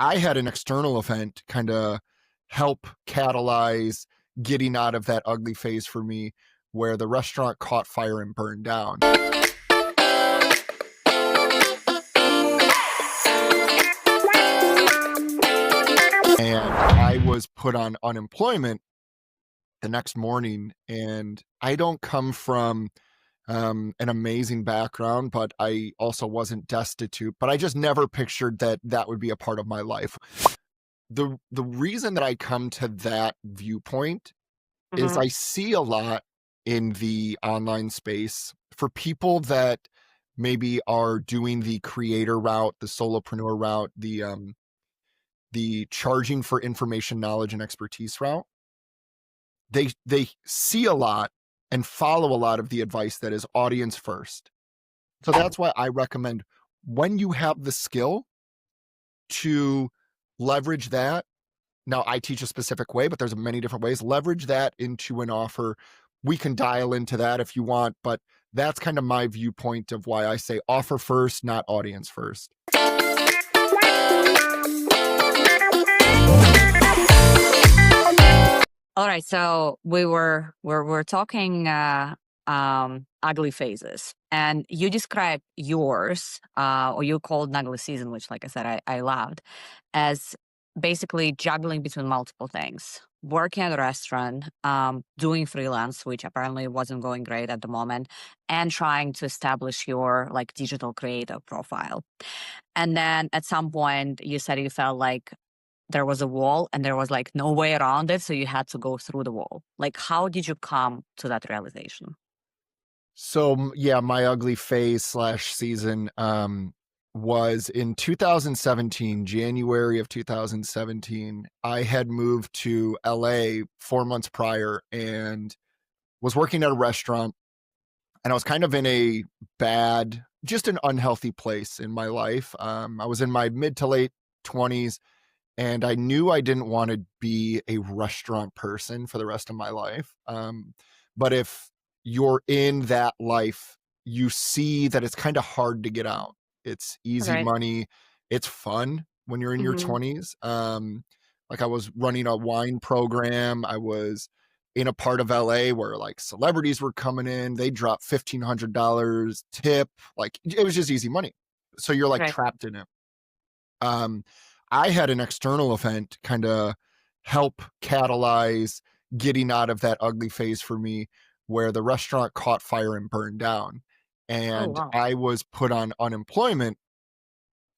I had an external event kind of help catalyze getting out of that ugly phase for me where the restaurant caught fire and burned down. And I was put on unemployment the next morning. And I don't come from an amazing background, but I also wasn't destitute. But I just never pictured that that would be a part of my life. The reason that I come to that viewpoint is Mhm. I see a lot in the online space for people that maybe are doing the creator route, the solopreneur route, the charging for information, knowledge, and expertise route. They see a lot and follow a lot of the advice that is audience first. So that's why I recommend when you have the skill to leverage that. Now I teach a specific way, but there's many different ways. Leverage that into an offer. We can dial into that if you want, but that's kind of my viewpoint of why I say offer first, not audience first. All right, so we're talking ugly phases, and you described yours, or you called ugly season, which, like I said, I loved, as basically juggling between multiple things: working at a restaurant, doing freelance, which apparently wasn't going great at the moment, and trying to establish your like digital creator profile. And then at some point, you said you felt like there was a wall and there was like no way around it, so you had to go through the wall. Like, how did you come to that realization? So yeah, my ugly phase slash season was in 2017, January of 2017. I had moved to LA 4 months prior and was working at a restaurant, and I was kind of in a bad, just an unhealthy place in my life. I was in my mid to late 20s, and I knew I didn't want to be a restaurant person for the rest of my life. But if you're in that life, you see that it's kind of hard to get out. It's easy Right. money. It's fun when you're in your Hmm. 20s. Like I was running a wine program. I was in a part of LA where like celebrities were coming in. They dropped $1,500 tip. Like it was just easy money. So you're like Right. trapped in it. Um, I had an external event kind of help catalyze getting out of that ugly phase for me where the restaurant caught fire and burned down. Oh, And wow. I was put on unemployment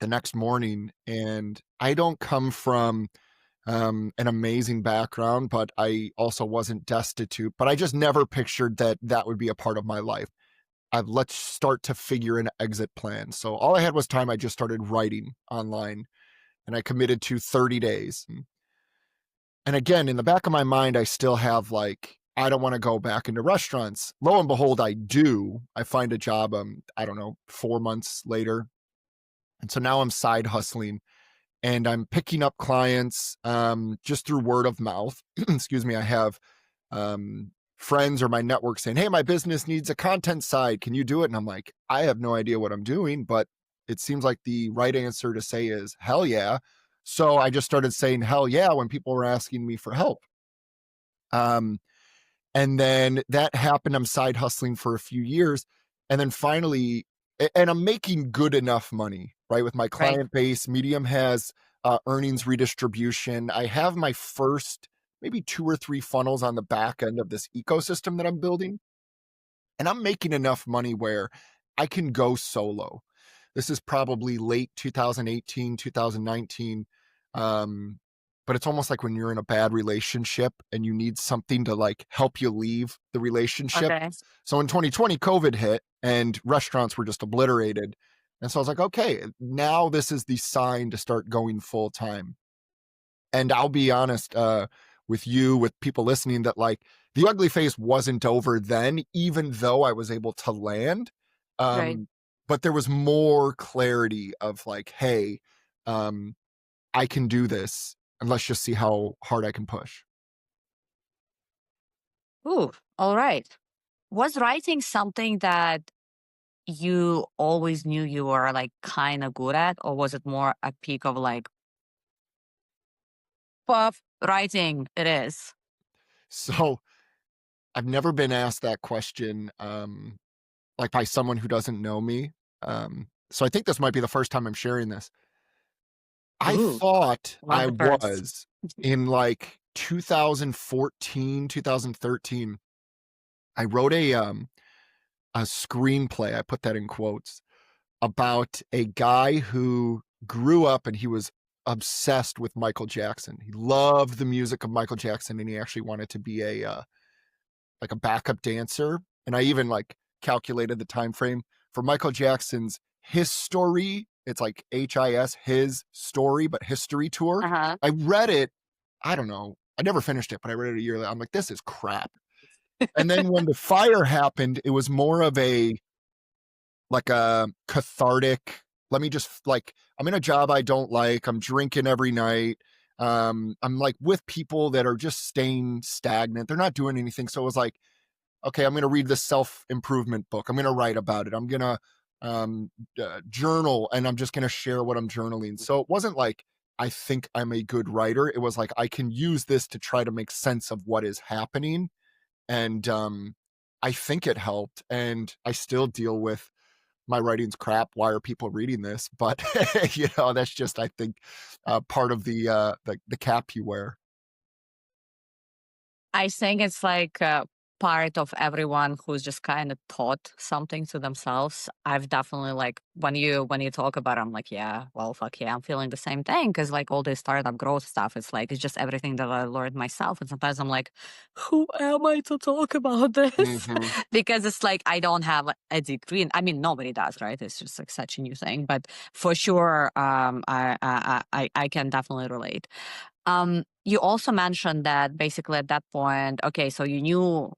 the next morning. And I don't come from an amazing background, but I also wasn't destitute. But I just never pictured that that would be a part of my life. Let's start to figure an exit plan. So all I had was time. I just started writing online and I committed to 30 days. And again, in the back of my mind, I still have like, I don't want to go back into restaurants. Lo and behold, I do. I find a job, I don't know, 4 months later. And so now I'm side hustling and I'm picking up clients just through word of mouth. Excuse me. I have friends or my network saying, hey, my business needs a content side. Can you do it? And I'm like, I have no idea what I'm doing, but it seems like the right answer to say is hell yeah. So I just started saying hell yeah when people were asking me for help. Um, and then that happened. I'm side hustling for a few years. And then finally, and I'm making good enough money, right? With my Right. client base, Medium has earnings redistribution. I have my first maybe 2 or 3 funnels on the back end of this ecosystem that I'm building. And I'm making enough money where I can go solo. This is probably late 2018, 2019. But it's almost like when you're in a bad relationship and you need something to like help you leave the relationship. Okay. So in 2020, COVID hit and restaurants were just obliterated. And so I was like, okay, now this is the sign to start going full time. And I'll be honest with you, with people listening, that like the ugly phase wasn't over then, even though I was able to land. Right. Um, but there was more clarity of like, hey, um, I can do this, and let's just see how hard I can push. Ooh, all right. Was writing something that you always knew you were like kind of good at, or was it more a peak of like of writing it is. So I've never been asked that question, like by someone who doesn't know me. So I think this might be the first time I'm sharing this. I Ooh, thought love I the first. was in like 2014, 2013. I wrote a screenplay. I put that in quotes about a guy who grew up and he was obsessed with Michael Jackson. He loved the music of Michael Jackson and he actually wanted to be a like a backup dancer. And I even like calculated the time frame for Michael Jackson's His Story. It's like his story, but history tour. Uh-huh. I read it. I don't know. I never finished it, but I read it a year later. I'm like, this is crap. And then when the fire happened, it was more of a like a cathartic. Let me just like I'm in a job I don't like. I'm drinking every night. I'm like with people that are just staying stagnant. They're not doing anything. So it was like, okay, I'm going to read this self-improvement book. I'm going to write about it. I'm going to journal and I'm just going to share what I'm journaling. So it wasn't like, I think I'm a good writer. It was like, I can use this to try to make sense of what is happening. And I think it helped. And I still deal with my writing's crap. Why are people reading this? But, that's just, I think, part of the cap you wear. I think it's like part of everyone who's just kind of taught something to themselves. I've definitely like when you talk about it, I'm like, yeah, well, fuck yeah, I'm feeling the same thing because like all this startup growth stuff, it's like it's just everything that I learned myself. And sometimes I'm like, who am I to talk about this? Mm-hmm. Because it's like I don't have a degree. I mean, nobody does, right? It's just like such a new thing. But for sure, I can definitely relate. You also mentioned that basically at that point, okay, so you knew,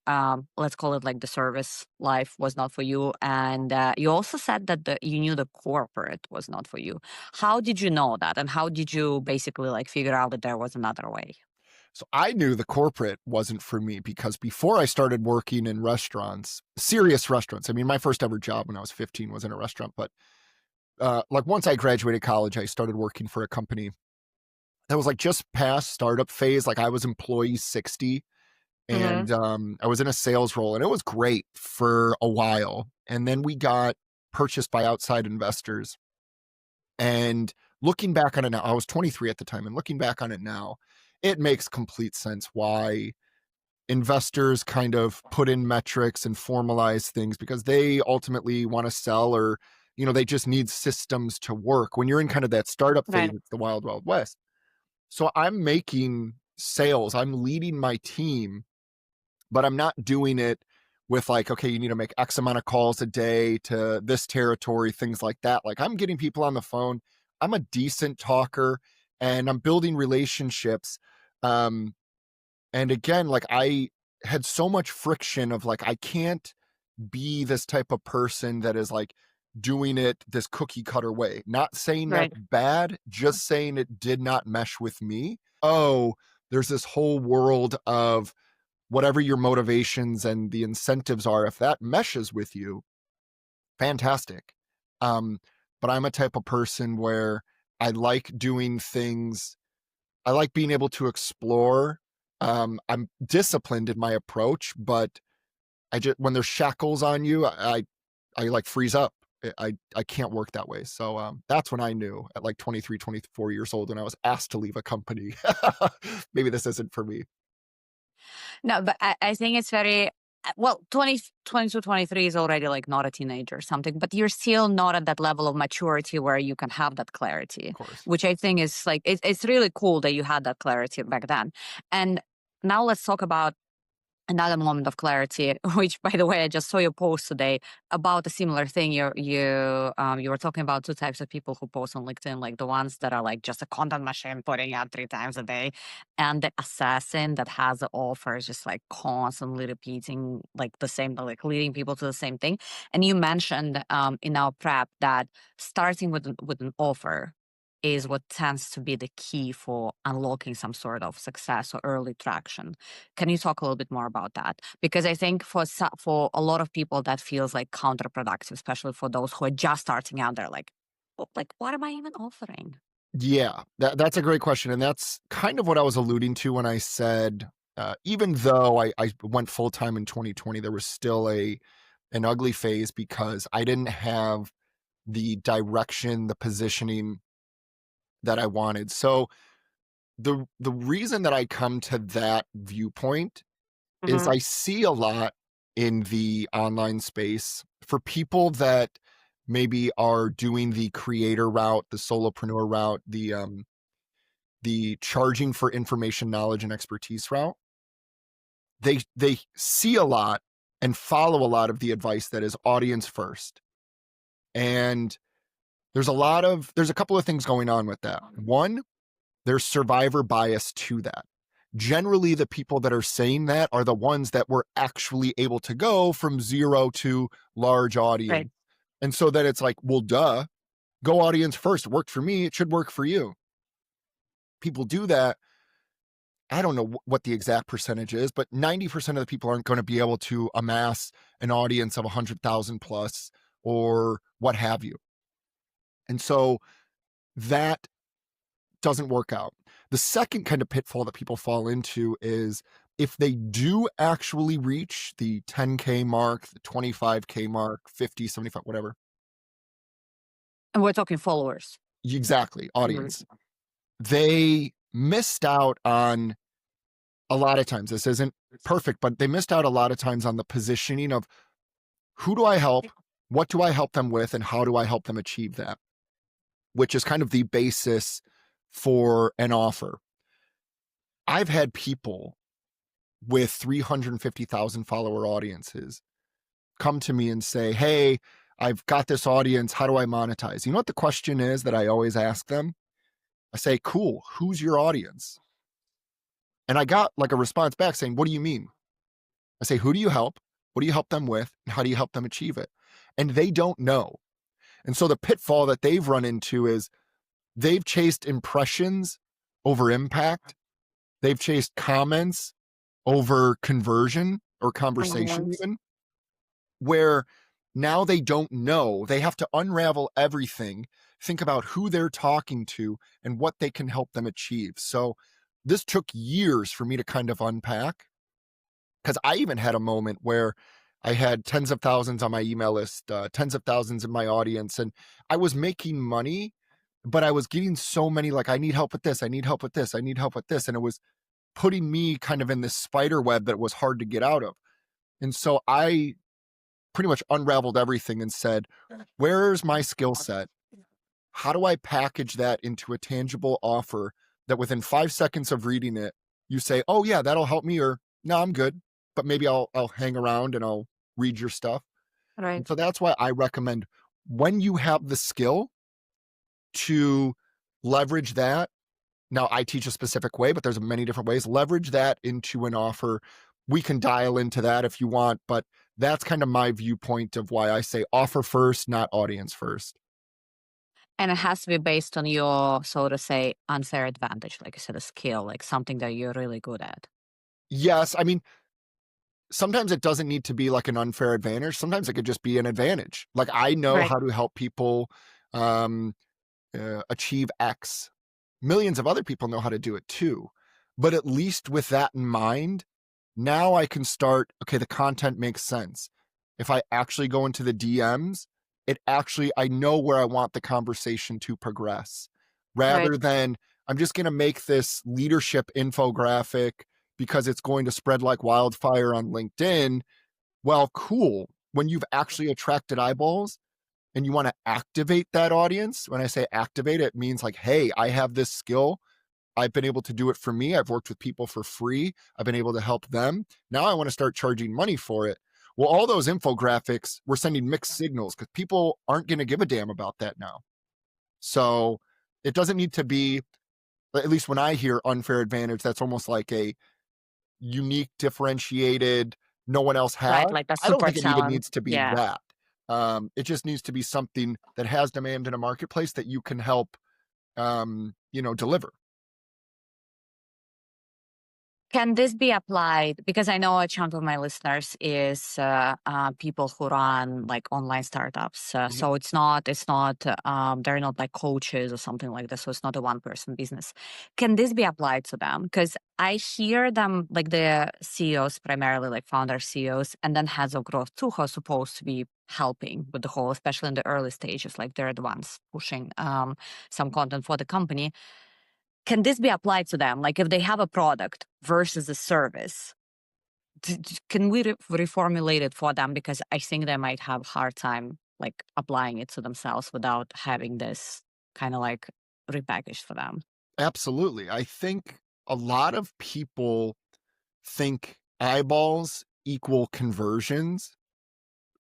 let's call it like the service life was not for you, and you also said that you knew the corporate was not for you. How did you know that, and how did you basically like figure out that there was another way? So I knew the corporate wasn't for me because before I started working in restaurants, serious restaurants, I mean, my first ever job when I was 15 was in a restaurant, but like once I graduated college, I started working for a company that was like just past startup phase. Like I was employee 60 Hmm. and I was in a sales role and it was great for a while. And then we got purchased by outside investors. And looking back on it now, I was 23 at the time, and looking back on it now, it makes complete sense why investors kind of put in metrics and formalize things because they ultimately want to sell or they just need systems to work. When you're in kind of that startup phase, Right. it's the wild wild west. So I'm making sales, I'm leading my team, but I'm not doing it with like, okay, you need to make X amount of calls a day to this territory, things like that. Like I'm getting people on the phone. I'm a decent talker and I'm building relationships. Um, and again, like I had so much friction of like, I can't be this type of person that is like doing it this cookie cutter way. Not saying Right. that's bad, just saying it did not mesh with me. Oh, there's this whole world of whatever your motivations and the incentives are. If that meshes with you, fantastic. Um, but I'm a type of person where I like doing things I like being able to explore. I'm disciplined in my approach, but I just when there's shackles on you, I like freeze up. I can't work that way. So that's when I knew at like 23, 24 years old when I was asked to leave a company. Maybe this isn't for me. No, but I think it's very well, 22, 23 is already like not a teenager or something, but you're still not at that level of maturity where you can have that Of clarity, course. which I think is like, it's really cool that you had that clarity back then. And now let's talk about another moment of clarity, which by the way, I just saw your post today about a similar thing. You were talking about two types of people who post on LinkedIn, like the ones that are like just a content machine putting out 3 times a day, and the assassin that has the offers just like constantly repeating like the same, like leading people to the same thing. And you mentioned in our prep that starting with an offer is what tends to be the key for unlocking some sort of success or early traction. Can you talk a little bit more about that? Because I think for a lot of people that feels like counterproductive, especially for those who are just starting out. They're like, "Oh, like what am I even offering?" Yeah, that's a great question, and that's kind of what I was alluding to when I said, even though I went full-time in 2020, there was still an ugly phase because I didn't have the direction, the positioning that I wanted. So, the reason that I come to that viewpoint is Hmm. I see a lot in the online space for people that maybe are doing the creator route, the solopreneur route, the charging for information, knowledge, and expertise route. They see a lot and follow a lot of the advice that is audience first. And there's a couple of things going on with that. One, there's survivor bias to that. Generally, the people that are saying that are the ones that were actually able to go from zero to large Right. audience. And so that it's like, well, duh, go audience first. It worked for me. It should work for you. People do that. I don't know what the exact percentage is, but 90% of the people aren't going to be able to amass an audience of 100,000 plus or what have you. And so that doesn't work out. The second kind of pitfall that people fall into is if they do actually reach the 10K mark, the 25K mark, 50, 75, whatever. And we're talking followers. Exactly, Mhm. audience. They missed out on a lot of times. This isn't perfect, but they missed out a lot of times on the positioning of who do I help? What do I help them with? And how do I help them achieve that? Which is kind of the basis for an offer. I've had people with 350,000 follower audiences come to me and say, hey, I've got this audience. How do I monetize? You know what the question is that I always ask them? I say, cool, who's your audience? And I got like a response back saying, what do you mean? I say, who do you help? What do you help them with? And how do you help them achieve it? And they don't know. And so the pitfall that they've run into is they've chased impressions over impact. They've chased comments over conversion or conversation, Mhm. even where now they don't know. They have to unravel everything, think about who they're talking to and what they can help them achieve. So this took years for me to kind of unpack because I even had a moment where I had tens of thousands on my email list, tens of thousands in my audience, and I was making money, but I was getting so many like, I need help with this, I need help with this, I need help with this. And it was putting me kind of in this spider web that was hard to get out of. And so I pretty much unraveled everything and said, where's my skill set? How do I package that into a tangible offer that within 5 seconds of reading it, you say, oh yeah, that'll help me, or no, I'm good, but maybe I'll hang around and I'll read your stuff. And Right. so that's why I recommend when you have the skill to leverage that. Now I teach a specific way, but there's many different ways. Leverage that into an offer. We can dial into that if you want, but that's kind of my viewpoint of why I say offer first, not audience first. And it has to be based on your, so to say, unfair advantage, like you said, a skill, like something that you're really good at. Yes, I mean, sometimes it doesn't need to be like an unfair advantage. Sometimes it could just be an advantage. Like I know Right. how to help people um, achieve X. Millions of other people know how to do it too. But at least with that in mind, now I can start, okay, the content makes sense. If I actually go into the DMs, I know where I want the conversation to progress Right. rather than I'm just going to make this leadership infographic because it's going to spread like wildfire on LinkedIn. Well, cool. When you've actually attracted eyeballs, and you want to activate that audience. When I say activate, it means like, hey, I have this skill. I've been able to do it for me. I've worked with people for free. I've been able to help them. Now I want to start charging money for it. Well, all those infographics, we're sending mixed signals because people aren't going to give a damn about that now. So it doesn't need to be, at least when I hear unfair advantage, that's almost like a unique, differentiated, no one else has. Right. Like a I don't super think it even talent. needs to be Yeah. that. It just needs to be something that has demand in a marketplace that you can help, deliver. Can this be applied? Because I know a chunk of my listeners is people who run like online startups. Mhm. So they're not like coaches or something like this. So it's not a one person business. Can this be applied to them? Because I hear them, like the CEOs, primarily like founder CEOs, and then heads of growth too, who are supposed to be helping with the whole, especially in the early stages, like they're the ones pushing some content for the company. Can this be applied to them? Like if they have a product versus a service, can we reformulate it for them? Because I think they might have a hard time like applying it to themselves without having this kind of like repackaged for them. Absolutely. I think a lot of people think eyeballs equal conversions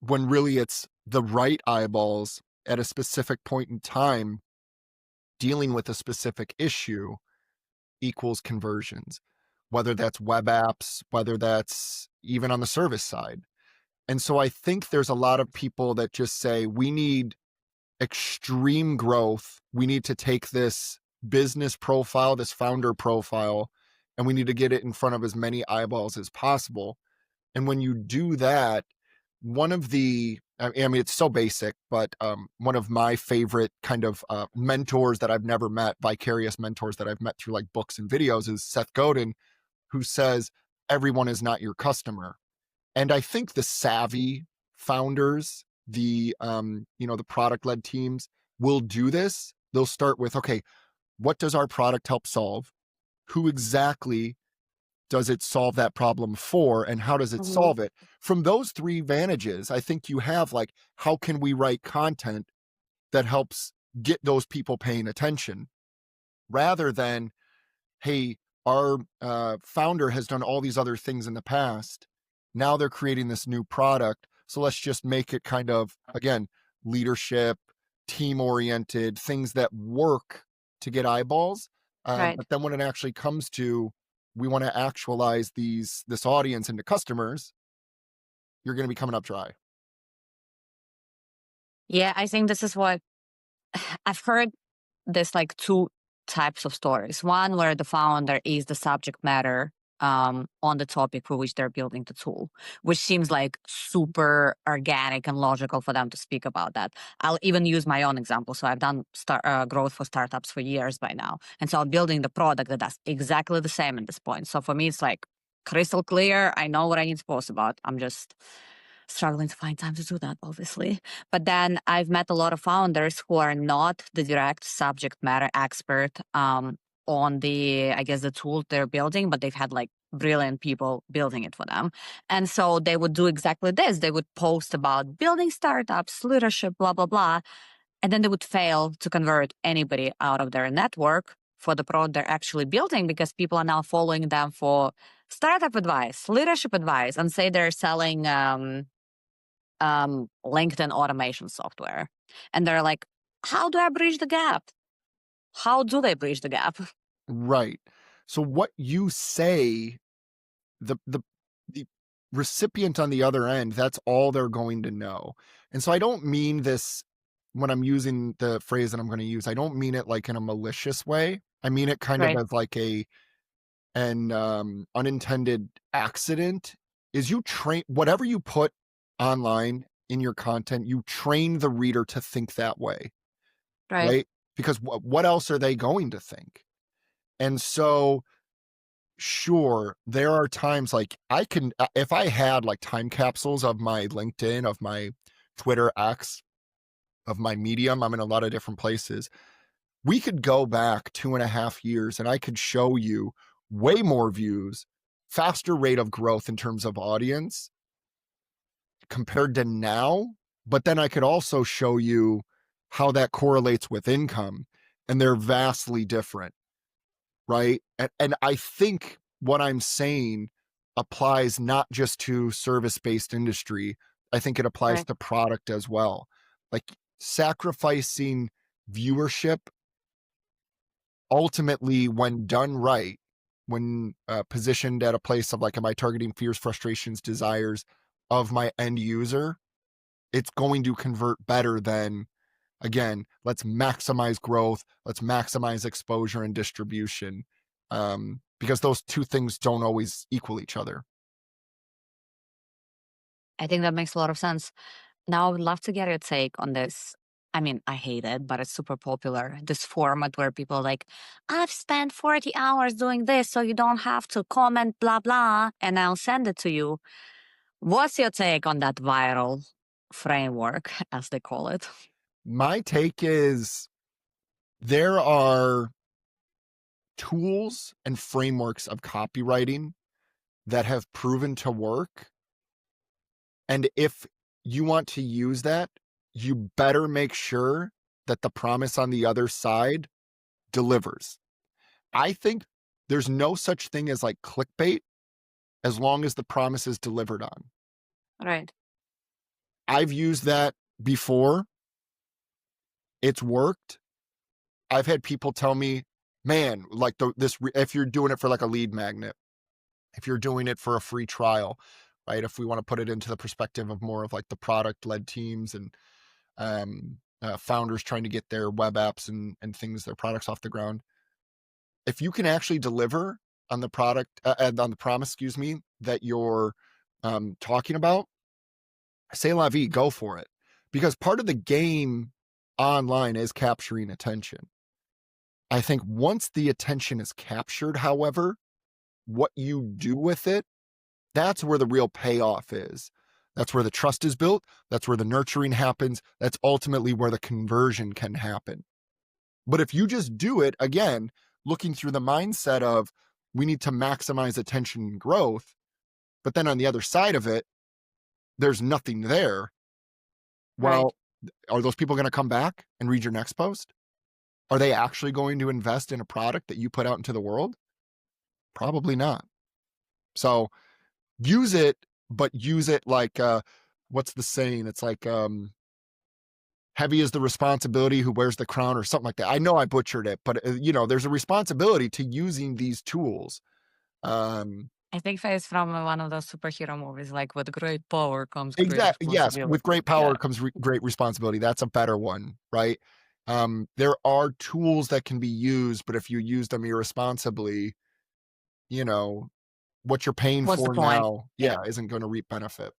when really it's the right eyeballs at a specific point in time dealing with a specific issue equals conversions, whether that's web apps, whether that's even on the service side. And so I think there's a lot of people that just say, we need extreme growth. We need to take this business profile, this founder profile, and we need to get it in front of as many eyeballs as possible. And when you do that, one of the, I mean, it's so basic, but one of my favorite kind of mentors that I've never met, vicarious mentors that I've met through like books and videos, is Seth Godin, who says, everyone is not your customer. And I think the savvy founders, the product led teams will do this. They'll start with, okay, what does our product help solve? Who exactly does it solve that problem for, and how does it Mhm. solve it? From those three vantages, I think you have like, how can we write content that helps get those people paying attention, rather than, hey, our founder has done all these other things in the past. Now they're creating this new product. So let's just make it kind of, again, leadership, team oriented, things that work to get eyeballs. Right. But then when it actually comes to, we want to actualize this audience into customers, you're going to be coming up dry. Yeah, I think this is what I've heard. There's like two types of stories. One where the founder is the subject matter on the topic for which they're building the tool, which seems like super organic and logical for them to speak about that. I'll even use my own example. So I've done growth for startups for years by now. And so I'm building the product that does exactly the same at this point. So for me, it's like crystal clear. I know what I need to post about. I'm just struggling to find time to do that, obviously. But then I've met a lot of founders who are not the direct subject matter expert on the, I guess, the tool they're building, but they've had like brilliant people building it for them. And so they would do exactly this. They would post about building startups, leadership, blah, blah, blah. And then they would fail to convert anybody out of their network for the product they're actually building, because people are now following them for startup advice, leadership advice, and say they're selling LinkedIn automation software. And they're like, how do I bridge the gap? How do they bridge the gap? Right. So what you say, the recipient on the other end, that's all they're going to know. And so I don't mean this, when I'm using the phrase that I'm going to use, I don't mean it like in a malicious way. I mean it kind of Right, as like an unintended accident. Is you train whatever you put online in your content, you train the reader to think that way, right, right? Because what else are they going to think? And so, sure, there are times like I can, if I had like time capsules of my LinkedIn, of my Twitter X, of my Medium, I'm in a lot of different places. We could go back 2.5 years and I could show you way more views, faster rate of growth in terms of audience compared to now. But then I could also show you how that correlates with income, and they're vastly different, right? And I think what I'm saying applies not just to service-based industry. I think it applies right, to product as well. Like, sacrificing viewership, ultimately, when done right, when positioned at a place of like, am I targeting fears, frustrations, desires of my end user? It's going to convert better than, again, let's maximize growth, let's maximize exposure and distribution. because those two things don't always equal each other. I think that makes a lot of sense. Now, I would love to get your take on this. I mean, I hate it, but it's super popular. This format where people are like, I've spent 40 hours doing this, so you don't have to comment, blah, blah, and I'll send it to you. What's your take on that viral framework, as they call it? My take is there are tools and frameworks of copywriting that have proven to work. And if you want to use that, you better make sure that the promise on the other side delivers. I think there's no such thing as like clickbait as long as the promise is delivered on. Right. I've used that before. It's worked. I've had people tell me, man, like if you're doing it for like a lead magnet, if you're doing it for a free trial, right? If we want to put it into the perspective of more of like the product led teams and founders trying to get their web apps and things, their products off the ground. If you can actually deliver on the product and on the promise, that you're talking about, c'est la vie, go for it. Because part of the game online is capturing attention. I think once the attention is captured, however, what you do with it, that's where the real payoff is. That's where the trust is built. That's where the nurturing happens. That's ultimately where the conversion can happen. But if you just do it, again, looking through the mindset of we need to maximize attention and growth, but then on the other side of it, there's nothing there. Well, are those people going to come back and read your next post? Are they actually going to invest in a product that you put out into the world? Probably not. So use it, but use it like, what's the saying? It's like, heavy is the responsibility who wears the crown or something like that. I know I butchered it, but there's a responsibility to using these tools. I think it's from one of those superhero movies, like with great power comes great Exactly. Yes. responsibility. With great power Yeah. comes great responsibility. That's a better one, right? There are tools that can be used, but if you use them irresponsibly, what you're paying What's the for point? now, isn't going to reap benefit.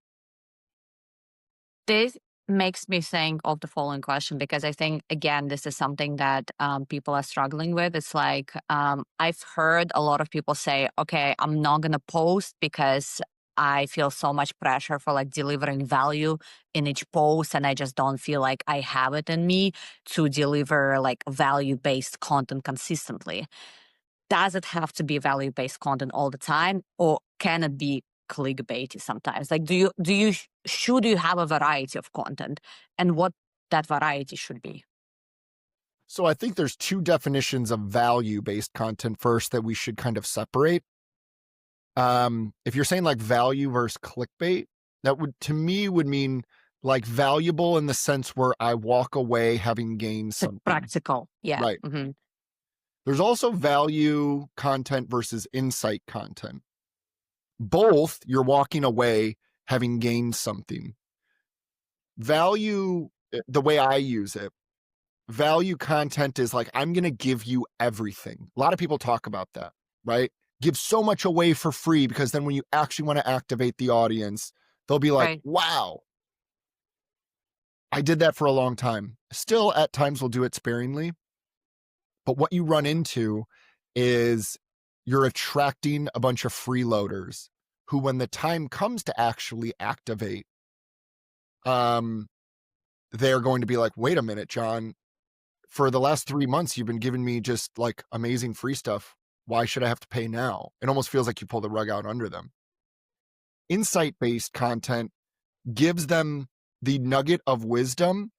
This makes me think of the following question because I think, again, this is something that people are struggling with. It's like I've heard a lot of people say, okay, I'm not going to post because I feel so much pressure for like delivering value in each post. And I just don't feel like I have it in me to deliver like value based content consistently. Does it have to be value based content all the time, or can it be clickbaity sometimes? Like, should you have a variety of content, and what that variety should be? So I think there's two definitions of value-based content first that we should kind of separate. If you're saying like value versus clickbait, that would to me would mean like valuable in the sense where I walk away having gained something. Practical, yeah. Right. Mm-hmm. There's also value content versus insight content. Both, you're walking away having gained something. Value, the way I use it, value content is like, I'm going to give you everything. A lot of people talk about that, right? Give so much away for free because then when you actually want to activate the audience, they'll be like, wow, I did that for a long time. Still, at times, we'll do it sparingly. But what you run into is you're attracting a bunch of freeloaders who, when the time comes to actually activate, they're going to be like, wait a minute, Jon, for the last 3 months, you've been giving me just like amazing free stuff. Why should I have to pay now? It almost feels like you pull the rug out under them. Insight-based content gives them the nugget of wisdom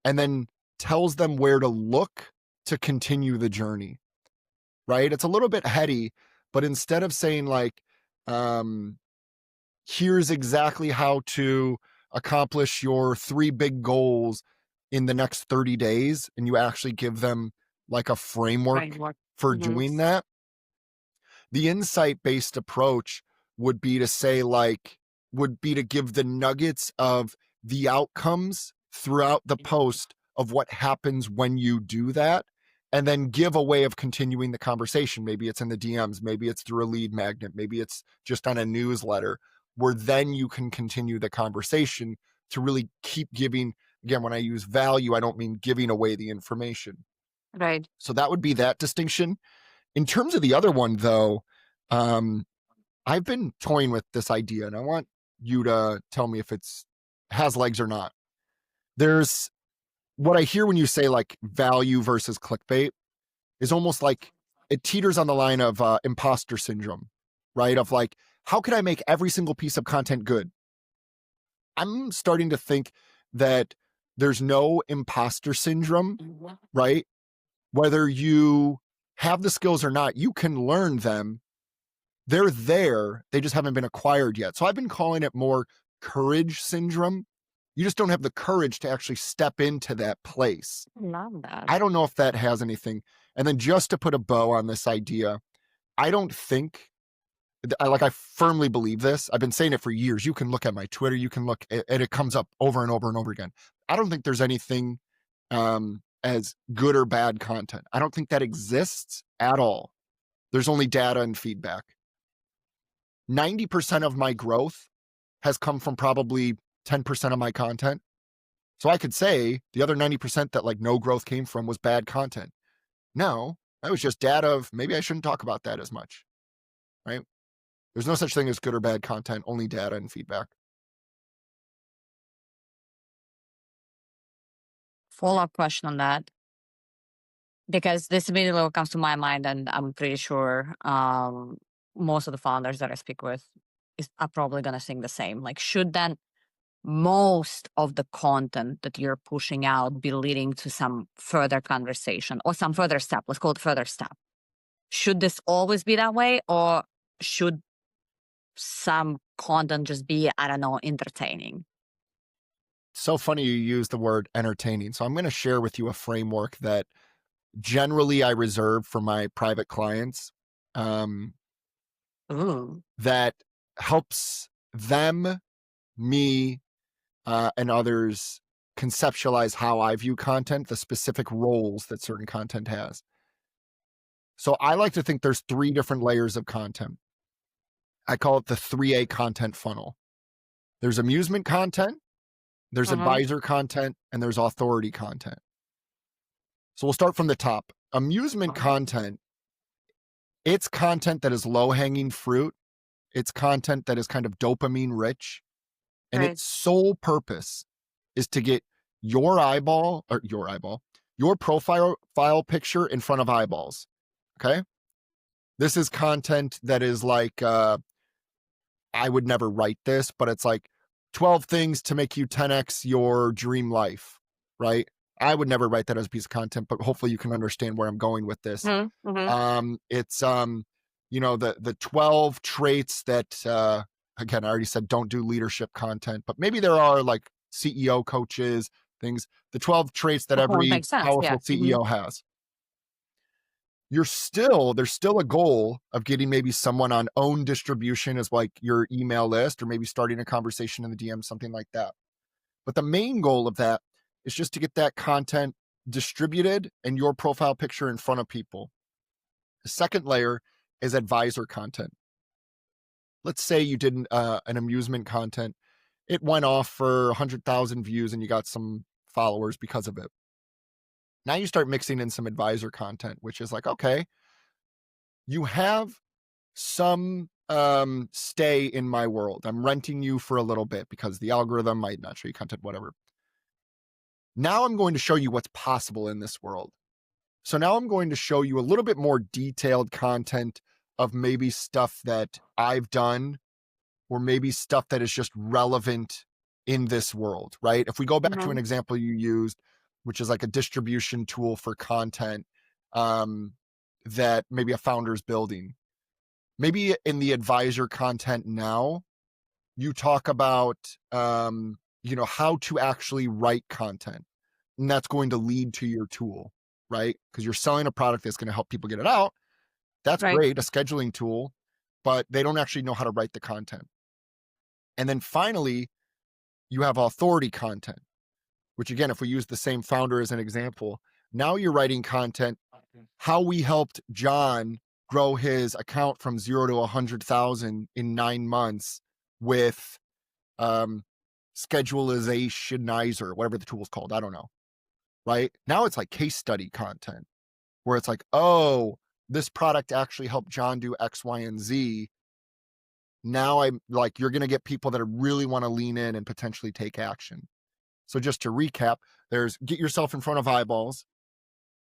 and then tells them where to look to continue the journey, right? It's a little bit heady, but instead of saying like, here's exactly how to accomplish your 3 big goals in the next 30 days, and you actually give them like a framework for doing that. The insight-based approach would be to say would be to give the nuggets of the outcomes throughout the post of what happens when you do that. and then give a way of continuing the conversation. Maybe it's in the DMs, maybe it's through a lead magnet, maybe it's just on a newsletter, where then you can continue the conversation to really keep giving. Again, when I use value, I don't mean giving away the information. Right. So that would be that distinction. In terms of the other one, though, I've been toying with this idea, and I want you to tell me if it's has legs or not. There's what I hear when you say like value versus clickbait is almost like it teeters on the line of imposter syndrome, right? Of like, how can I make every single piece of content good? I'm starting to think that there's no imposter syndrome, right? Whether you have the skills or not, you can learn them. They're there. They just haven't been acquired yet. So I've been calling it more courage syndrome. You just don't have the courage to actually step into that place. Love that. I don't know if that has anything. And then just to put a bow on this idea, I don't think, I firmly believe this. I've been saying it for years. You can look at my Twitter, you can look, and it comes up over and over and over again. I don't think there's anything as good or bad content. I don't think that exists at all. There's only data and feedback. 90% of my growth has come from probably 10% of my content. So I could say the other 90% that like no growth came from was bad content. No, that was just data of maybe I shouldn't talk about that as much, right? There's no such thing as good or bad content, only data and feedback. Follow-up question on that, because this immediately what comes to my mind, and I'm pretty sure most of the founders that I speak with are probably going to think the same. Like, should then most of the content that you're pushing out be leading to some further conversation or some further step? Let's call it further step. Should this always be that way, or should some content just be, I don't know, entertaining? So funny you use the word entertaining. So I'm going to share with you a framework that generally I reserve for my private clients that helps them, me, and others conceptualize how I view content, the specific roles that certain content has. So I like to think there's 3 different layers of content. I call it the 3A content funnel. There's amusement content, there's advisor content, and there's authority content. So we'll start from the top. Amusement content, it's content that is low-hanging fruit. It's content that is kind of dopamine rich. And its sole purpose is to get your profile picture in front of eyeballs. Okay. This is content that is like, I would never write this, but it's like 12 things to make you 10x your dream life, right? I would never write that as a piece of content, but hopefully you can understand where I'm going with this. It's, the 12 traits that, again, I already said don't do leadership content, but maybe there are like CEO coaches, things, the 12 traits that every powerful CEO has. There's still a goal of getting maybe someone on own distribution as like your email list, or maybe starting a conversation in the DM, something like that. But the main goal of that is just to get that content distributed and your profile picture in front of people. The second layer is advisor content. Let's say you did an amusement content. It went off for 100,000 views and you got some followers because of it. Now you start mixing in some advisor content, which is like, okay, you have some stay in my world. I'm renting you for a little bit because the algorithm might not show you content, whatever. Now I'm going to show you what's possible in this world. So now I'm going to show you a little bit more detailed content of maybe stuff that I've done, or maybe stuff that is just relevant in this world, right? If we go back to an example you used, which is like a distribution tool for content that maybe a founder's building. Maybe in the advisor content now, you talk about, how to actually write content. And that's going to lead to your tool, right? Because you're selling a product that's going to help people get it out. That's great, a scheduling tool, but they don't actually know how to write the content. And then finally, you have authority content, which again, if we use the same founder as an example, now you're writing content how we helped Jon grow his account from 0 to 100,000 in 9 months with um schedulizationizer, whatever the tool's called, I don't know. Right? Now it's like case study content where it's like, oh, this product actually helped Jon do X, Y, and Z. Now I'm like, you're going to get people that really want to lean in and potentially take action. So just to recap, there's get yourself in front of eyeballs.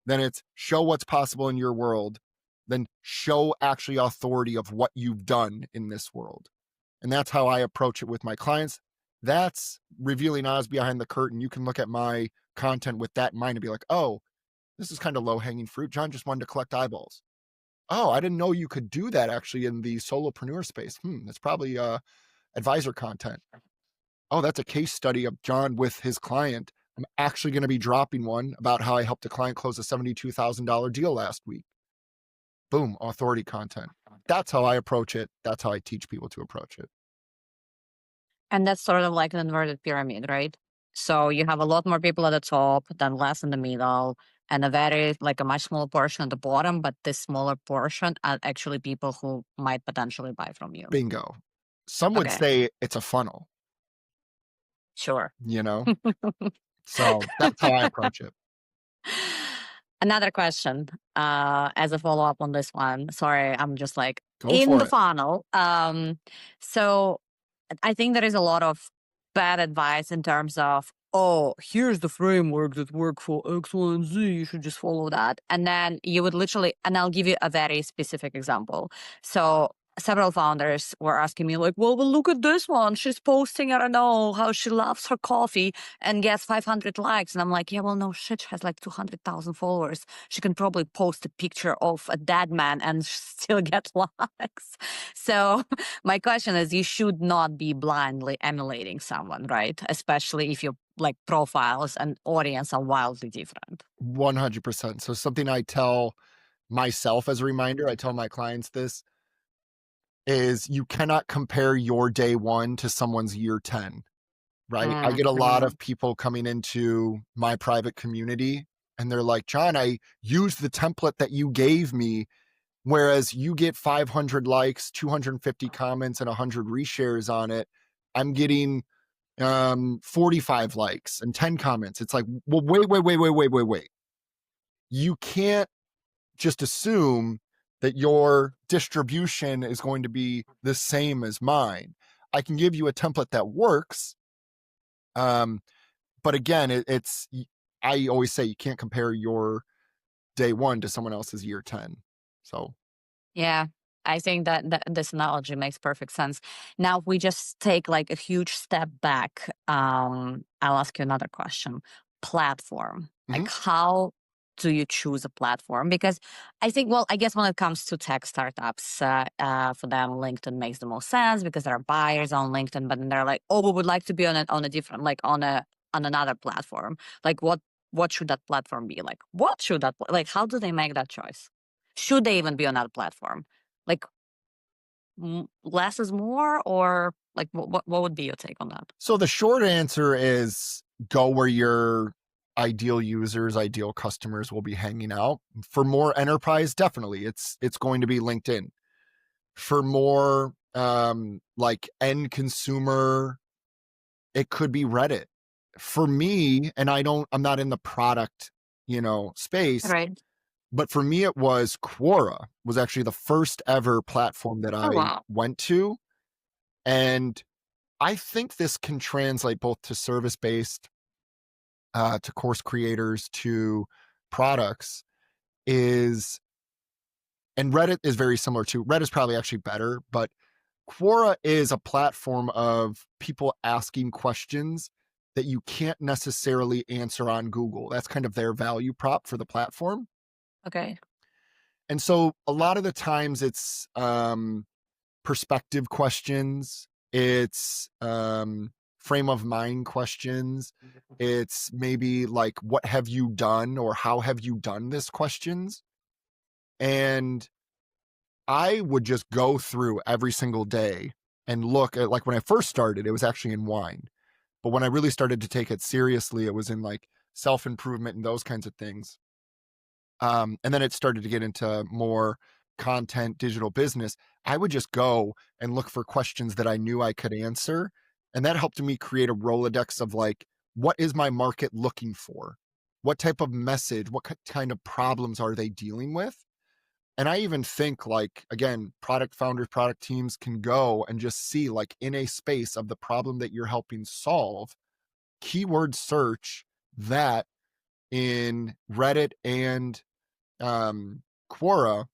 Then it's show what's possible in your world. Then show actually authority of what you've done in this world. And that's how I approach it with my clients. That's revealing Oz behind the curtain. You can look at my content with that in mind and be like, oh, this is kind of low hanging fruit. Jon just wanted to collect eyeballs. Oh, I didn't know you could do that actually in the solopreneur space. That's probably advisor content. Oh, that's a case study of Jon with his client. I'm actually going to be dropping one about how I helped a client close a $72,000 deal last week. Boom, authority content. That's how I approach it. That's how I teach people to approach it. And that's sort of like an inverted pyramid, right? So you have a lot more people at the top, then less in the middle, and a much smaller portion at the bottom, but this smaller portion are actually people who might potentially buy from you. Bingo. Some would Okay. say it's a funnel, Sure. So that's how I approach it. Another question, as a follow-up on this one. Sorry, I'm just like Go in for the it. funnel. So I think there is a lot of bad advice in terms of, oh, here's the framework that work for X, Y, and Z. You should just follow that. And then you would literally, and I'll give you a very specific example. So several founders were asking me like, well, look at this one. She's posting, I don't know, how she loves her coffee and gets 500 likes. And I'm like, yeah, well, no shit. She has like 200,000 followers. She can probably post a picture of a dead man and still get likes. So my question is, you should not be blindly emulating someone, right? Especially if your like profiles and audience are wildly different. 100%. So something I tell myself as a reminder, I tell my clients this, is you cannot compare your day one to someone's year 10, right? I get a lot of people coming into my private community and they're like, Jon, I used the template that you gave me, whereas you get 500 likes, 250 comments, and 100 reshares on it. I'm getting 45 likes and 10 comments. It's like, well, wait. You can't just assume that your distribution is going to be the same as mine. I can give you a template that works. But again, I always say you can't compare your day one to someone else's year 10. So Yeah, I think that this analogy makes perfect sense. Now, if we just take like a huge step back, I'll ask you another question. Platform. Like, how do you choose a platform? Because I think, well, I guess when it comes to tech startups, for them, LinkedIn makes the most sense because there are buyers on LinkedIn, but then they're like, oh, we would like to be on a different, like on another platform. Like, what should that platform be? Like, like, how do they make that choice? Should they even be on that platform? Like, less is more, or like, what would be your take on that? So the short answer is go where your ideal users, ideal customers will be hanging out. For more enterprise, definitely it's going to be LinkedIn. For more like end consumer, it could be Reddit. For me, and I'm not in the product, space, Right. but for me it was Quora was actually the first ever platform that Oh, I wow. went to. And I think this can translate both to service-based, to course creators, to products, and Reddit is very similar too. Reddit is probably actually better, but Quora is a platform of people asking questions that you can't necessarily answer on Google. That's kind of their value prop for the platform. Okay. And so a lot of the times it's perspective questions, it's frame of mind questions, it's maybe like, what have you done or how have you done this questions. And I would just go through every single day and look at, like, when I first started, it was actually in wine. But when I really started to take it seriously, it was in like self-improvement and those kinds of things. and then it started to get into more content, digital business. I would just go and look for questions that I knew I could answer. And that helped me create a Rolodex of like, what is my market looking for? What type of message, what kind of problems are they dealing with? And I even think like, again, product founders, product teams can go and just see like in a space of the problem that you're helping solve, keyword search that in Reddit and Quora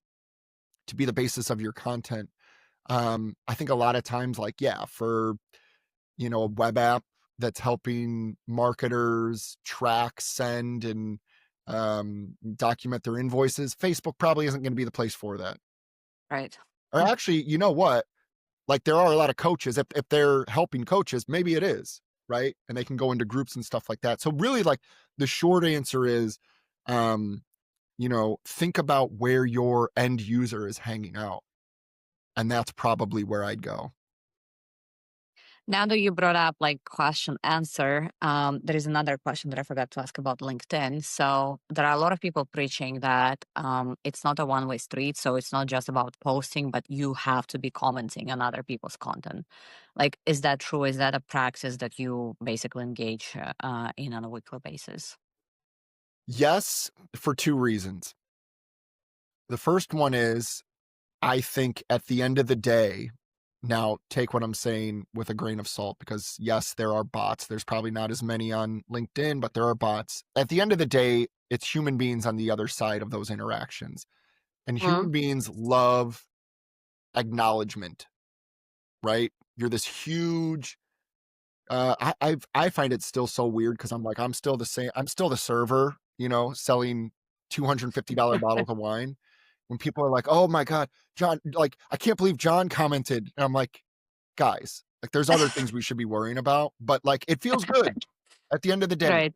to be the basis of your content. I think a lot of times, like, yeah, for, a web app that's helping marketers track, send, and document their invoices, Facebook probably isn't going to be the place for that. Right. Or actually, you know what? Like, there are a lot of coaches. If they're helping coaches, maybe it is, right? And they can go into groups and stuff like that. So really, like, the short answer is, um, think about where your end user is hanging out. And that's probably where I'd go. Now that you brought up like question answer, there is another question that I forgot to ask about LinkedIn. So there are a lot of people preaching that it's not a one-way street. So it's not just about posting, but you have to be commenting on other people's content. Like, is that true? Is that a practice that you basically engage in on a weekly basis? Yes, for two reasons. The first one is I think at the end of the day, now take what I'm saying with a grain of salt, because yes, there are bots. There's probably not as many on LinkedIn, but there are bots. At the end of the day, it's human beings on the other side of those interactions. And Mm, human beings love acknowledgement, right? You're this huge I find it still so weird because I'm like, I'm still the same, I'm still the server, selling $250 bottles of wine. When people are like, "Oh my God, Jon, like, I can't believe Jon commented." And I'm like, guys, like, there's other things we should be worrying about, but like, it feels good at the end of the day. right.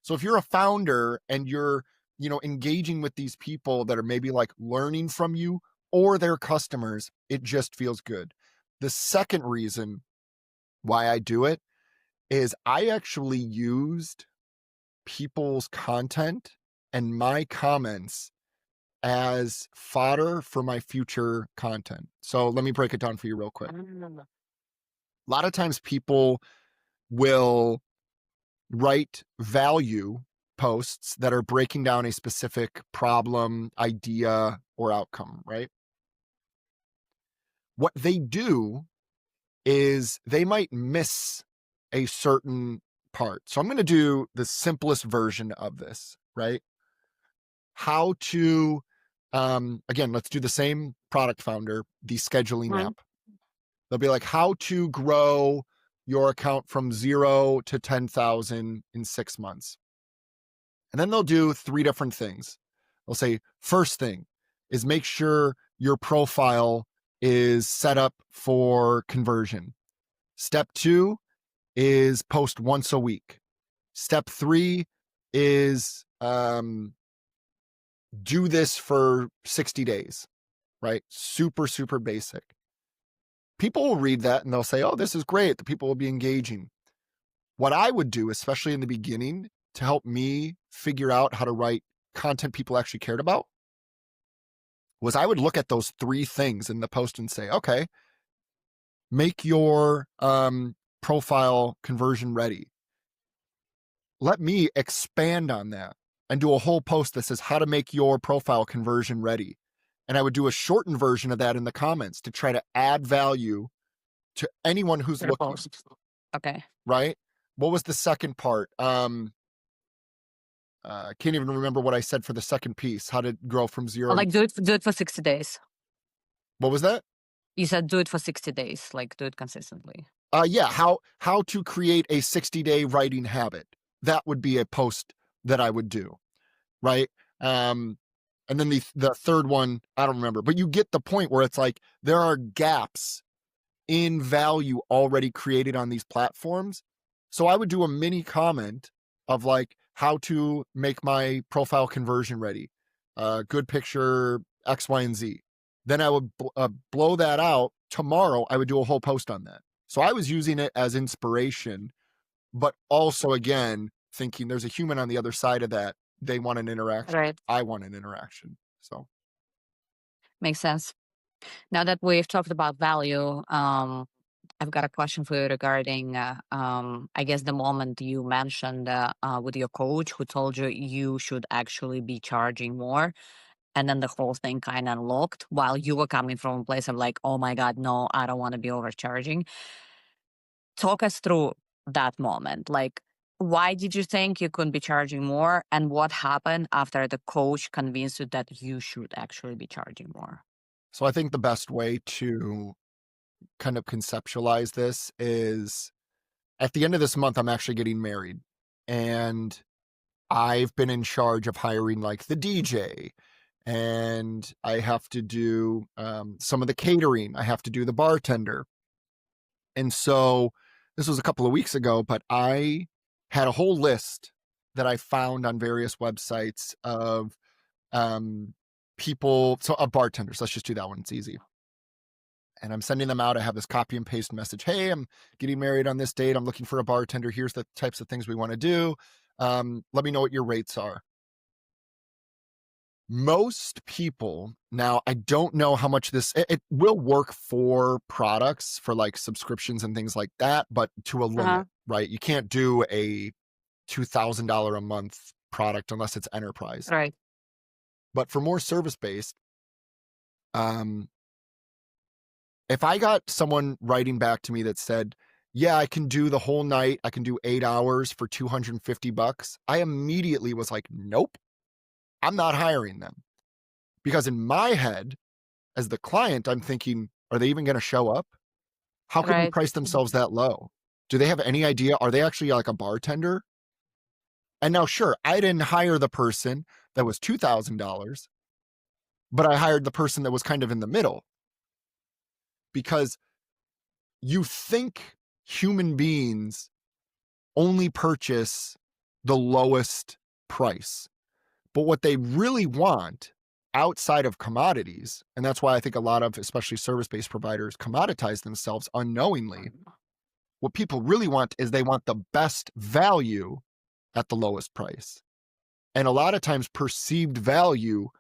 So if you're a founder and you're, engaging with these people that are maybe like learning from you or their customers, it just feels good. The second reason why I do it is I actually used people's content and my comments as fodder for my future content. So let me break it down for you real quick. Mm, A lot of times people will write value posts that are breaking down a specific problem, idea, or outcome, right? What they do is they might miss a certain part. So I'm going to do the simplest version of this, right? How to, again, let's do the same product founder, the scheduling mm, app. They'll be like, how to grow your account from 0 to 10,000 in 6 months. And then they'll do three different things. They'll say, first thing is make sure your profile is set up for conversion. Step 2 is post once a week. Step 3 is do this for 60 days, right? Super, super basic. People will read that and they'll say, oh, this is great. The people will be engaging. What I would do, especially in the beginning, to help me figure out how to write content people actually cared about, was I would look at those three things in the post and say, okay, make your profile conversion ready. Let me expand on that and do a whole post that says how to make your profile conversion ready. And I would do a shortened version of that in the comments to try to add value to anyone who's for the looking, post. Okay. right? What was the second part? I can't even remember what I said for the second piece. How to grow from Or zero to, like do it for 60 days. what was that? You said do it for 60 days, like do it consistently. Yeah, how to create a 60-day writing habit. That would be a post that I would do, right? Um, and then the third one, I don't remember, but you get the point where it's like there are gaps in value already created on these platforms. So I would do a mini comment of like how to make my profile conversion ready, good picture, X, Y, and Z. Then I would blow that out. Tomorrow, I would do a whole post on that. So I was using it as inspiration, but also again thinking there's a human on the other side of that they want an interaction. Right. I want an interaction. So Makes sense. Now that we've talked about value, I've got a question for you regarding, I guess, the moment you mentioned with your coach who told you you should actually be charging more. And then the whole thing kind of unlocked while you were coming from a place of like, oh my God, no, I don't want to be overcharging. Talk us through that moment. Like, why did you think you couldn't be charging more? And what happened after the coach convinced you that you should actually be charging more? so I think the best way to kind of conceptualize this is at the end of this month, I'm actually getting married. And I've been in charge of hiring like the DJ, and I have to do some of the catering. I have to do the bartender. And so this was a couple of weeks ago, but I had a whole list that I found on various websites of people, so of bartenders. Let's just do that one. It's easy. And I'm sending them out. I have this copy and paste message. Hey, I'm getting married on this date. I'm looking for a bartender. Here's the types of things we want to do. Let me know what your rates are. Most people now, I don't know how much it will work for products for like subscriptions and things like that, but to a Uh-huh. limit, right? You can't do a $2,000 a month product unless it's enterprise. Right. But for more service based, um, if I got someone writing back to me that said, yeah, I can do the whole night, I can do 8 hours for $250, I immediately was like, nope, I'm not hiring them. Because in my head, as the client, I'm thinking, are they even going to show up? How could they Right. price themselves that low? Do they have any idea? Are they actually like a bartender? And now, sure, I didn't hire the person that was $2,000, but I hired the person that was kind of in the middle, because you think human beings only purchase the lowest price. But what they really want outside of commodities, and that's why I think a lot of, especially service-based providers, commoditize themselves unknowingly. What people really want is they want the best value at the lowest price. And a lot of times perceived value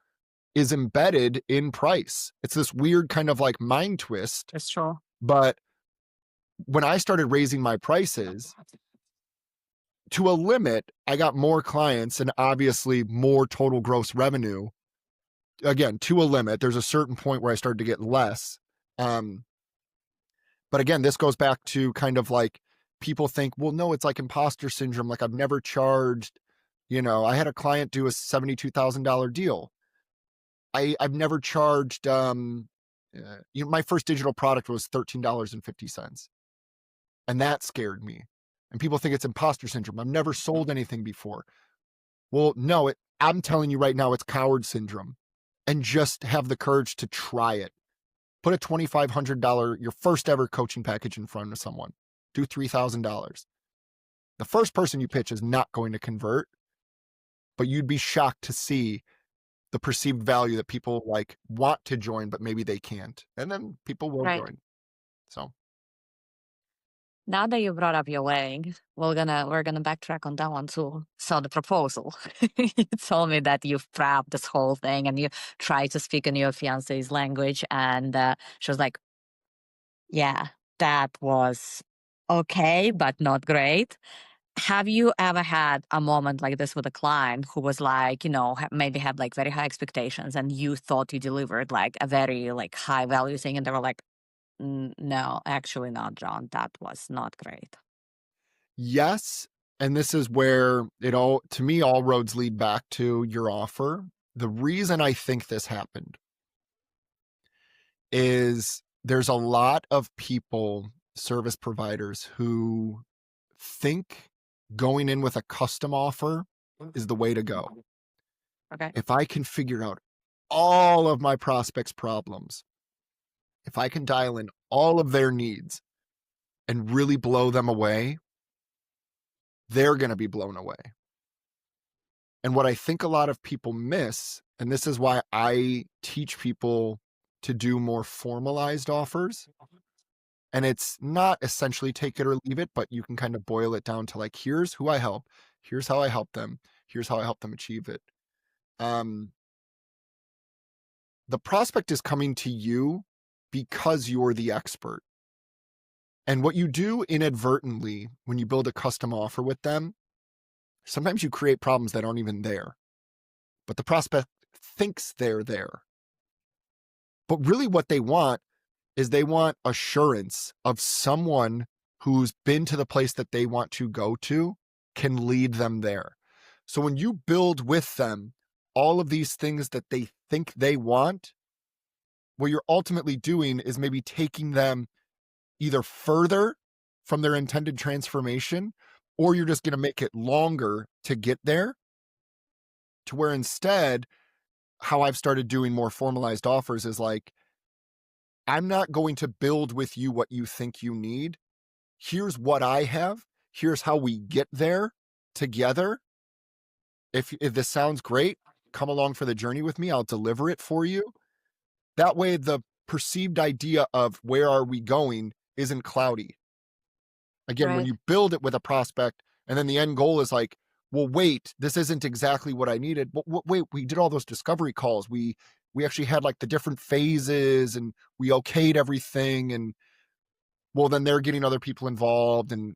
is embedded in price. It's this weird kind of like mind twist. That's true. But when I started raising my prices to a limit, I got more clients and obviously more total gross revenue. Again, to a limit, there's a certain point where I started to get less. But again, this goes back to kind of like people think, well, no, it's like imposter syndrome. Like I've never charged, I had a client do a $72,000 deal. I've never charged, my first digital product was $13.50. And that scared me. And people think it's imposter syndrome. I've never sold anything before. Well, no, I'm telling you right now, it's coward syndrome. And just have the courage to try it. Put a $2,500, your first ever coaching package in front of someone. Do $3,000. The first person you pitch is not going to convert, but you'd be shocked to see the perceived value that people like want to join, but maybe they can't. And then people will Right. join. So Now that you brought up your wedding, we're gonna backtrack on that one too. So the proposal, you told me that you've prepped this whole thing and you tried to speak in your fiance's language, and she was like, "Yeah, that was okay, but not great." Have you ever had a moment like this with a client who was like, maybe had like very high expectations, and you thought you delivered like a very like high value thing, and they were like, No, actually not, John. That was not great." yes, and this is where to me, all roads lead back to your offer. The reason I think this happened is there's a lot of people, service providers, who think going in with a custom offer is the way to go. Okay. If I can figure out all of my prospects' problems, if I can dial in all of their needs and really blow them away, they're going to be blown away. And what I think a lot of people miss, and this is why I teach people to do more formalized offers. And it's not essentially take it or leave it, but you can kind of boil it down to like, here's who I help. Here's how I help them. Here's how I help them achieve it. The prospect is coming to you because you're the expert. And what you do inadvertently when you build a custom offer with them, sometimes you create problems that aren't even there, but the prospect thinks they're there. But really what they want is they want assurance of someone who's been to the place that they want to go to can lead them there. So when you build with them all of these things that they think they want, what you're ultimately doing is maybe taking them either further from their intended transformation, or you're just going to make it longer to get there, to where instead, how I've started doing more formalized offers is like, I'm not going to build with you what you think you need. Here's what I have. Here's how we get there together. If this sounds great, come along for the journey with me. I'll deliver it for you. That way, the perceived idea of where are we going isn't cloudy. Again, when Right. you build it with a prospect and then the end goal is like, well, wait, this isn't exactly what I needed. But wait, we did all those discovery calls. We actually had like the different phases and we okayed everything. And well, then they're getting other people involved and,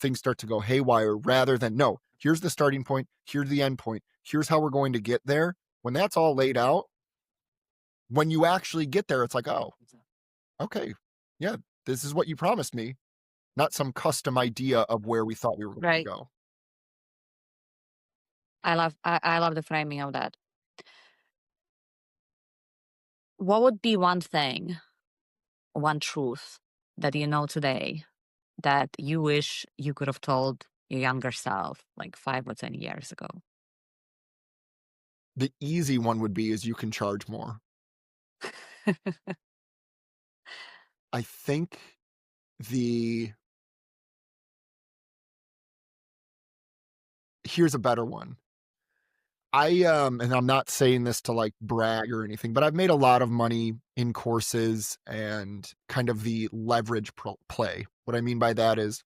things start to go haywire rather than, no, here's the starting point. Here's the end point. Here's how we're going to get there. When that's all laid out, when you actually get there, it's like, oh, okay, yeah, this is what you promised me, not some custom idea of where we thought we were going to Right. go. I love the framing of that. What would be one thing, one truth that you know today that you wish you could have told your younger self like 5 or 10 years ago? The easy one would be is you can charge more. I think the here's a better one. And I'm not saying this to like brag or anything, but I've made a lot of money in courses and kind of the leverage play. What I mean by that is,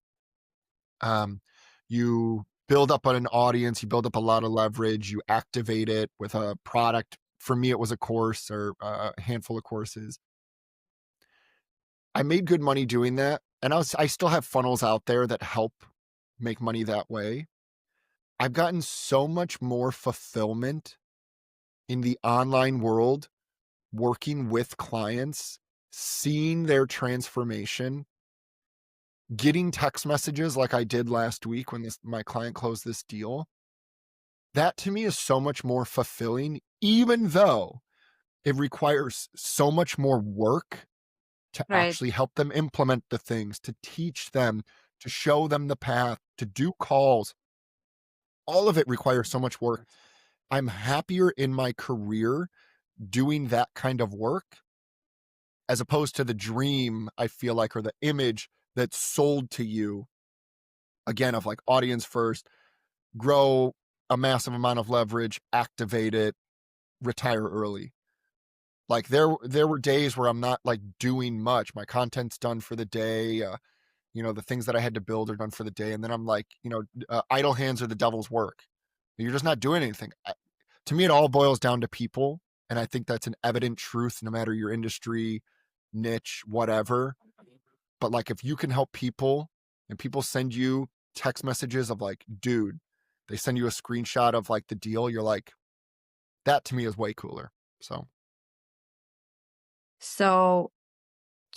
you build up an audience, you build up a lot of leverage, you activate it with a product. For me, it was a course or a handful of courses. I made good money doing that, and I still have funnels out there that help make money that way. I've gotten so much more fulfillment in the online world, working with clients, seeing their transformation, getting text messages like I did last week when my client closed this deal. That to me is so much more fulfilling, even though it requires so much more work to Right. actually help them implement the things, to teach them, to show them the path, to do calls. All of it requires so much work. I'm happier in my career doing that kind of work as opposed to the dream, I feel like, or the image that's sold to you, again, of like audience first, grow a massive amount of leverage, activate it, retire early. Like there were days where I'm not like doing much. My content's done for the day. The things that I had to build are done for the day. And then I'm like, idle hands are the devil's work. You're just not doing anything. To me, it all boils down to people. And I think that's an evident truth, no matter your industry, niche, whatever. But like, if you can help people and people send you text messages of like, dude, they send you a screenshot of like the deal, you're like, that to me is way cooler. So So,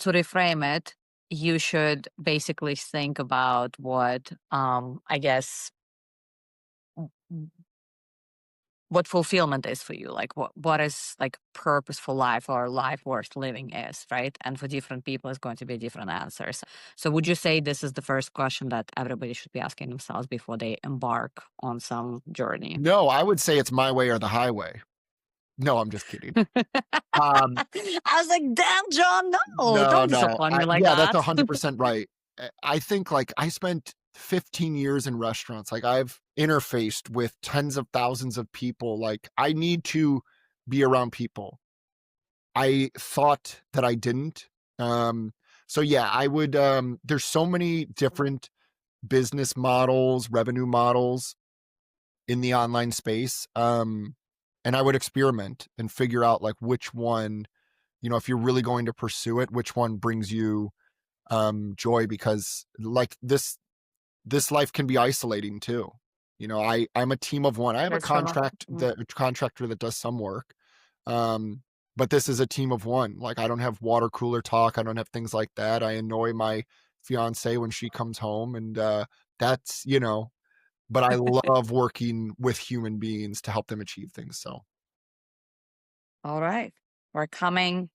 to reframe it, you should basically think about what, I guess, w- what fulfillment is for you, like what is like purposeful life or life worth living is, right? And for different people, it's going to be different answers. So, would you say this is the first question that everybody should be asking themselves before they embark on some journey? no, I would say it's my way or the highway. No, I'm just kidding. Um, I was like, damn, John, no, no, don't no. disappoint me like Yeah, that's that. 100% right. I think like I spent 15 years in restaurants. Like I've interfaced with tens of thousands of people. Like I need to be around people. I thought that I didn't. So yeah, I would, there's so many different business models, revenue models. in the online space. And I would experiment and figure out like which one, if you're really going to pursue it, which one brings you joy, because like this life can be isolating too. I'm a team of one. I have a That's true. Mm. contractor that does some work. Um, but this is a team of one. Like I don't have water cooler talk. I don't have things like that. I annoy my fiance when she comes home, and that's, but I love working with human beings to help them achieve things. So All right. We're coming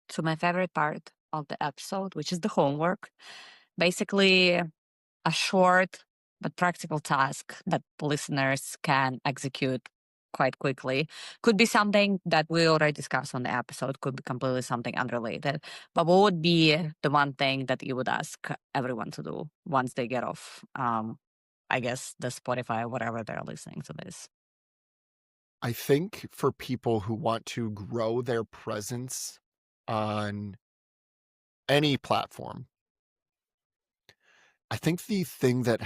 to my favorite part of the episode, which is the homework. Basically, a short but practical task that listeners can execute quite quickly. Could be something that we already discussed on the episode, could be completely something unrelated. But what would be the one thing that you would ask everyone to do once they get off, I guess, the Spotify, whatever they're listening to this? I think for people who want to grow their presence on any platform, I think the thing that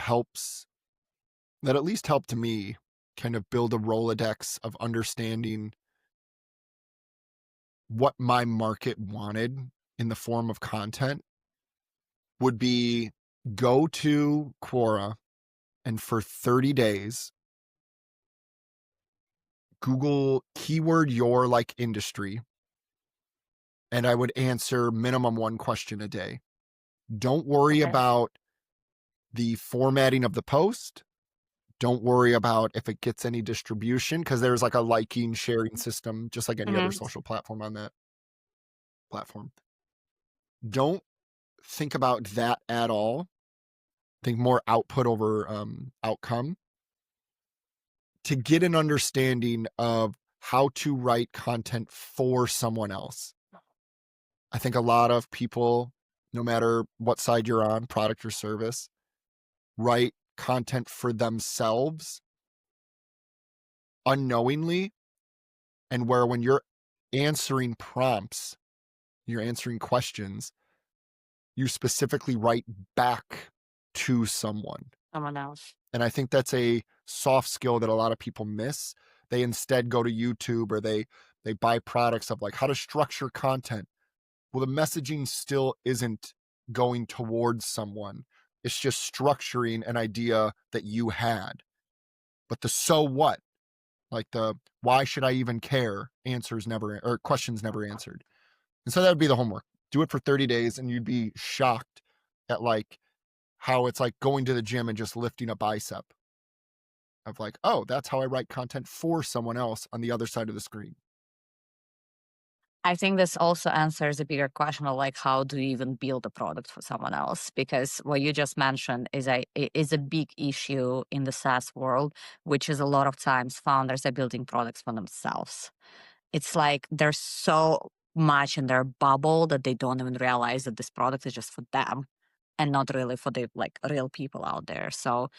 at least helped me kind of build a Rolodex of understanding what my market wanted in the form of content would be go to Quora and for 30 days, Google keyword your like industry, and I would answer minimum one question a day. Don't worry Okay. about the formatting of the post. Don't worry about if it gets any distribution, because there's like a liking, sharing system, just like any other Hmm. social platform on that platform. Don't think about that at all. Think more output over outcome, to get an understanding of how to write content for someone else. I think a lot of people, no matter what side you're on, product or service, write content for themselves unknowingly, and where when you're answering prompts, you're answering questions, you specifically write back to someone. Someone else. And I think that's a soft skill that a lot of people miss. They instead go to YouTube, or they buy products of like how to structure content. Well, the messaging still isn't going towards someone. It's just structuring an idea that you had. But the so what, like the why should I even care answers never, or questions never answered. And so that would be the homework. Do it for 30 days and you'd be shocked at like how it's like going to the gym and just lifting a bicep, of like, oh, that's how I write content for someone else on the other side of the screen. I think this also answers a bigger question of like how do you even build a product for someone else? Because what you just mentioned is a big issue in the SaaS world, which is a lot of times founders are building products for themselves. It's like there's so much in their bubble that they don't even realize that this product is just for them and not really for the like real people out there. So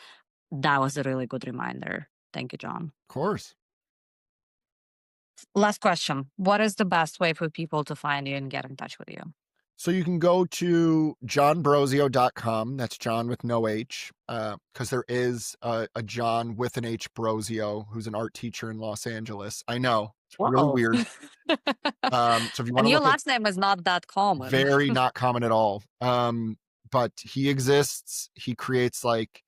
that was a really good reminder. Thank you, John. Of course. Last question. What is the best way for people to find you and get in touch with you? So you can go to jonbrosio.com. That's John with no H, because there is a John with an H Brosio, who's an art teacher in Los Angeles. I know, it's really Whoa. weird. So if you want And to your look at, last name is not that common. very not common at all. But he exists. He creates like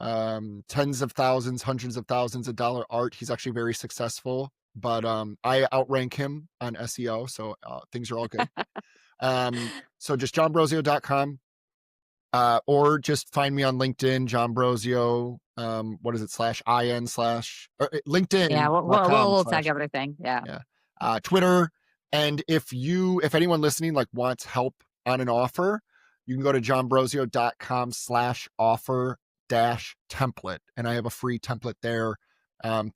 tens of thousands, hundreds of thousands of dollar art. He's actually very successful, but I outrank him on SEO, so things are all good. So just jonbrosio.com, or just find me on LinkedIn, Jon Brosio. What is it? /IN/ Yeah, LinkedIn.com/ we'll tag everything. Yeah. yeah, Twitter. And if anyone listening like wants help on an offer, you can go to jonbrosio.com/offer-template, and I have a free template there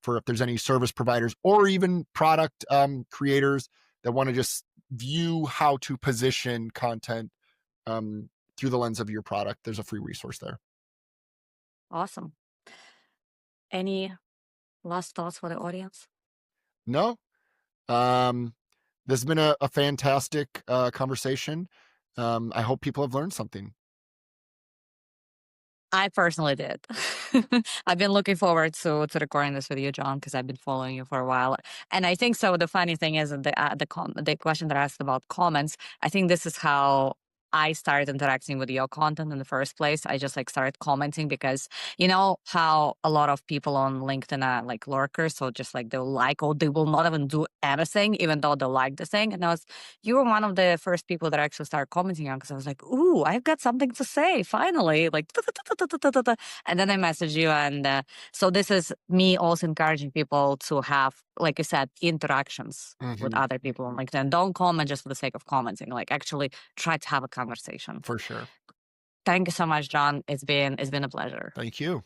for if there's any service providers or even product creators that want to just view how to position content through the lens of your product. There's a free resource there. Awesome. Any last thoughts for the audience? No, this has been a fantastic conversation. I hope people have learned something. I personally did. I've been looking forward to recording this with you, John, because I've been following you for a while. And I think so. The funny thing is that the question that I asked about comments, I think this is how I started interacting with your content in the first place. I just like started commenting because you know how a lot of people on LinkedIn are like lurkers, so just like they'll like or they will not even do anything, even though they like the thing. And you were one of the first people that actually started commenting on because I was like, ooh, I've got something to say finally. Like, and then I messaged you. And so this is me also encouraging people to have, like you said, interactions with Hmm. other people on LinkedIn. Don't comment just for the sake of commenting. Like actually try to have a conversation. For sure. Thank you so much, John. It's been a pleasure. Thank you.